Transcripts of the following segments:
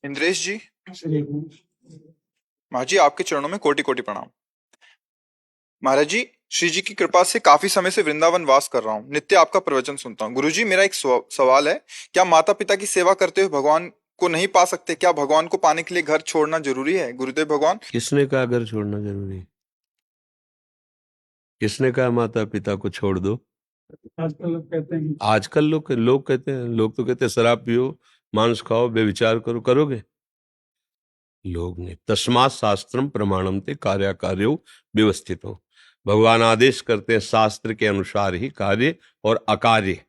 इंद्रेश जी, महाराज जी आपके चरणों में कोटि कोटि प्रणाम। महाराज जी, श्री जी की कृपा से काफी समय से वृंदावन वास कर रहा हूँ, नित्य आपका प्रवचन सुनता हूँ। गुरु जी, मेरा एक सवाल है, क्या माता पिता की सेवा करते हुए भगवान को नहीं पा सकते? क्या भगवान को पाने के लिए घर छोड़ना जरूरी है? गुरुदेव भगवान। किसने कहा घर छोड़ना जरूरी? किसने कहा माता पिता को छोड़ दो? आजकल लोग कहते हैं। आजकल लोग कहते हैं, लोग तो कहते हैं शराब पियो, मांस खाओ, बेविचार करो। करोगे? लोग नहीं। तस्मात् शास्त्रम प्रमाणम ते कार्याकार्यो व्यवस्थित हो। भगवान आदेश करते हैं, शास्त्र के अनुसार ही कार्य और अकार्य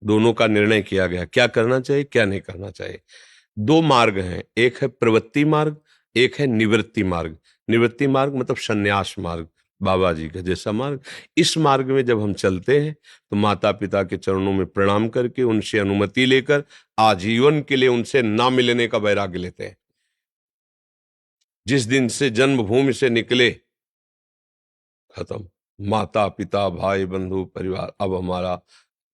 दोनों का निर्णय किया गया, क्या करना चाहिए क्या नहीं करना चाहिए। दो मार्ग हैं, एक है प्रवृत्ति मार्ग, एक है निवृत्ति मार्ग। निवृत्ति मार्ग मतलब संन्यास मार्ग, बाबा जी का जैसा मार्ग। इस मार्ग में जब हम चलते हैं तो माता पिता के चरणों में प्रणाम करके उनसे अनुमति लेकर आजीवन के लिए उनसे ना मिलने का वैराग्य लेते हैं। जिस दिन से जन्मभूमि से निकले, खत्म। माता पिता भाई बंधु परिवार, अब हमारा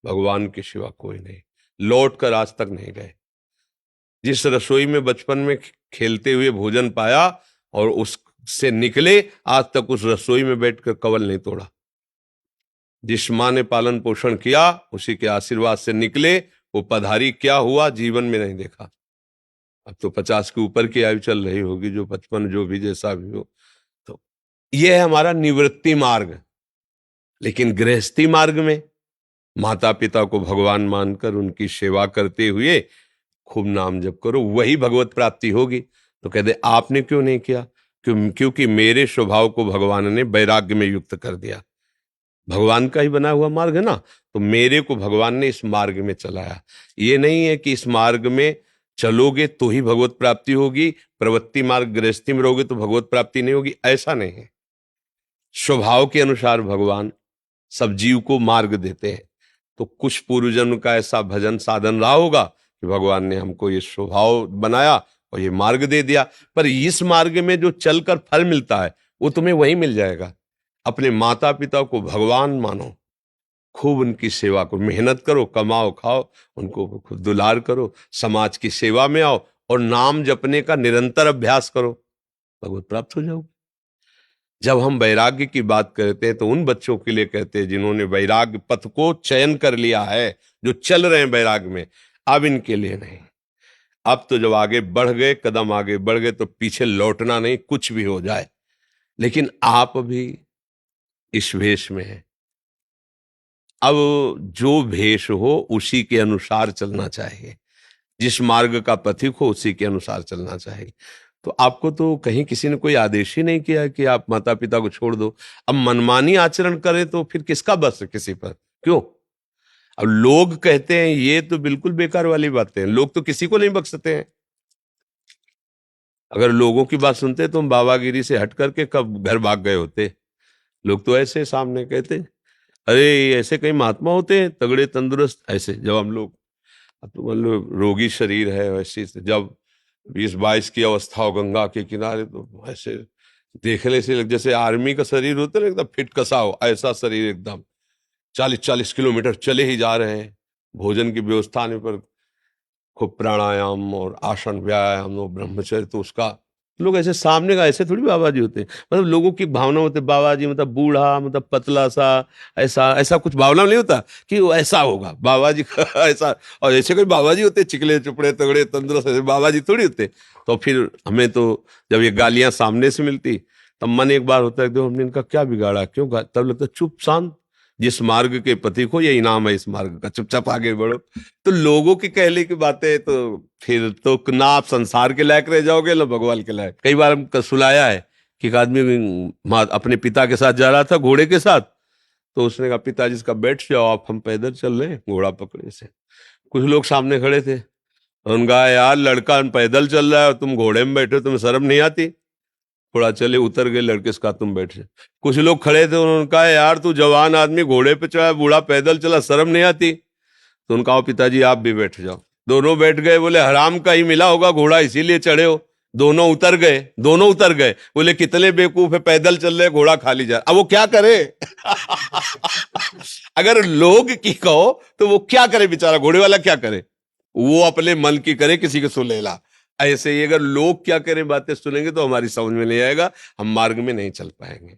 भगवान के सिवा कोई नहीं। लौट कर आज तक नहीं गए। जिस रसोई में बचपन में खेलते हुए भोजन पाया और उससे निकले, आज तक उस रसोई में बैठकर कवल नहीं तोड़ा। जिस माँ ने पालन पोषण किया, उसी के आशीर्वाद से निकले, वो पधारी क्या हुआ जीवन में नहीं देखा। अब तो 50 के ऊपर की आयु चल रही होगी, जो 55 जो भी जैसा भी हो। तो ये है हमारा निवृत्ति मार्ग। लेकिन गृहस्थी मार्ग में माता पिता को भगवान मानकर उनकी सेवा करते हुए खूब नाम जप करो, वही भगवत प्राप्ति होगी। तो कहते आपने क्यों नहीं किया? क्योंकि मेरे स्वभाव को भगवान ने वैराग्य में युक्त कर दिया। भगवान का ही बना हुआ मार्ग है ना, तो मेरे को भगवान ने इस मार्ग में चलाया। ये नहीं है कि इस मार्ग में चलोगे तो ही भगवत प्राप्ति होगी, प्रवृत्ति मार्ग गृहस्थी में रहोगे तो भगवत प्राप्ति नहीं होगी, ऐसा नहीं है। स्वभाव के अनुसार भगवान सब जीव को मार्ग देते हैं। तो कुछ पूर्वजन्म का ऐसा भजन साधन रहा होगा कि भगवान ने हमको ये स्वभाव बनाया और ये मार्ग दे दिया। पर इस मार्ग में जो चलकर फल मिलता है वो तुम्हें वहीं मिल जाएगा। अपने माता पिता को भगवान मानो, खूब उनकी सेवा करो, मेहनत करो, कमाओ खाओ, उनको खूब दुलार करो, समाज की सेवा में आओ और नाम जपने का निरंतर अभ्यास करो, भगवत प्राप्त हो जाओगे। जब हम वैराग्य की बात करते हैं तो उन बच्चों के लिए कहते हैं जिन्होंने वैराग्य पथ को चयन कर लिया है, जो चल रहे हैं वैराग्य में। अब इनके लिए नहीं। अब तो जब आगे बढ़ गए, कदम आगे बढ़ गए, तो पीछे लौटना नहीं, कुछ भी हो जाए। लेकिन आप भी इस भेष में हैं। अब जो भेष हो उसी के अनुसार चलना चाहिए, जिस मार्ग का पथिक हो उसी के अनुसार चलना चाहिए। तो आपको तो कहीं किसी ने कोई आदेश ही नहीं किया कि आप माता पिता को छोड़ दो। अब मनमानी आचरण करें तो फिर किसका बस है किसी पर? क्यों? अब लोग कहते हैं, ये तो बिल्कुल बेकार वाली बातें हैं। लोग तो किसी को नहीं बख्शते हैं। अगर लोगों की बात सुनते तो हम बाबागिरी से हट करके कब घर भाग गए होते। लोग तो ऐसे सामने कहते, अरे ऐसे कई महात्मा होते हैं तगड़े तंदुरुस्त। ऐसे जब हम लोग, अब तो मतलब रोगी शरीर है, वैसे जब 20-22 की अवस्था हो गंगा के किनारे, तो ऐसे देखने से जैसे आर्मी का शरीर होता है ना, एकदम फिट कसा हो, ऐसा शरीर एकदम 40-40 किलोमीटर चले ही जा रहे हैं। भोजन की व्यवस्था आने पर खूब प्राणायाम और आसन व्यायाम और ब्रह्मचर्य, तो उसका लोग ऐसे सामने का ऐसे थोड़ी बाबा जी होते हैं। मतलब लोगों की भावना होती है बाबा जी मतलब बूढ़ा, मतलब पतला सा, ऐसा ऐसा कुछ भावना नहीं होता कि वो ऐसा होगा बाबा जी का ऐसा। और ऐसे कोई बाबा जी होते चिकले चुपड़े तगड़े तंदुरुस्त, ऐसे बाबा जी थोड़ी होते। तो फिर हमें तो जब ये गालियां सामने से मिलती तब मन एक बार होता है कि हमने इनका क्या बिगाड़ा, क्यों? तब लगता चुप शांत, जिस मार्ग के पति को ये इनाम है इस मार्ग का, चुपचाप आगे बढ़ो। तो लोगों की कहने की बातें तो फिर तो ना आप संसार के लायक रह जाओगे ना भगवान के लायक। कई बार हम सुनाया है कि एक आदमी अपने पिता के साथ जा रहा था घोड़े के साथ, तो उसने कहा पिताजी इसका बैठ जाओ आप, हम पैदल चल रहे हैं घोड़ा पकड़े से। कुछ लोग सामने खड़े थे, उन्होंने कहा यार लड़का पैदल चल रहा है और तुम घोड़े में बैठे हो, तुम्हें शर्म नहीं आती? थोड़ा चले उतर गए, लड़के से कहा तुम बैठ जाओ। कुछ लोग खड़े थे, उन्होंने कहा यार तू जवान आदमी घोड़े पे चढ़ा, बूढ़ा पैदल चला, शर्म नहीं आती? तो उनका कहा पिताजी आप भी बैठ जाओ। दोनों बैठ गए। बोले हराम का ही मिला होगा घोड़ा इसीलिए चढ़े हो। दोनों उतर गए, दोनों उतर गए। बोले कितने बेवकूफ है, पैदल चल रहे घोड़ा खाली जा। अब वो क्या करे? अगर लोग की कहो तो वो क्या करे बेचारा, घोड़े वाला क्या करे? वो अपने मन की करे, किसी को सुलेला। ऐसे ही अगर लोग क्या करें बातें सुनेंगे तो हमारी समझ में नहीं आएगा, हम मार्ग में नहीं चल पाएंगे।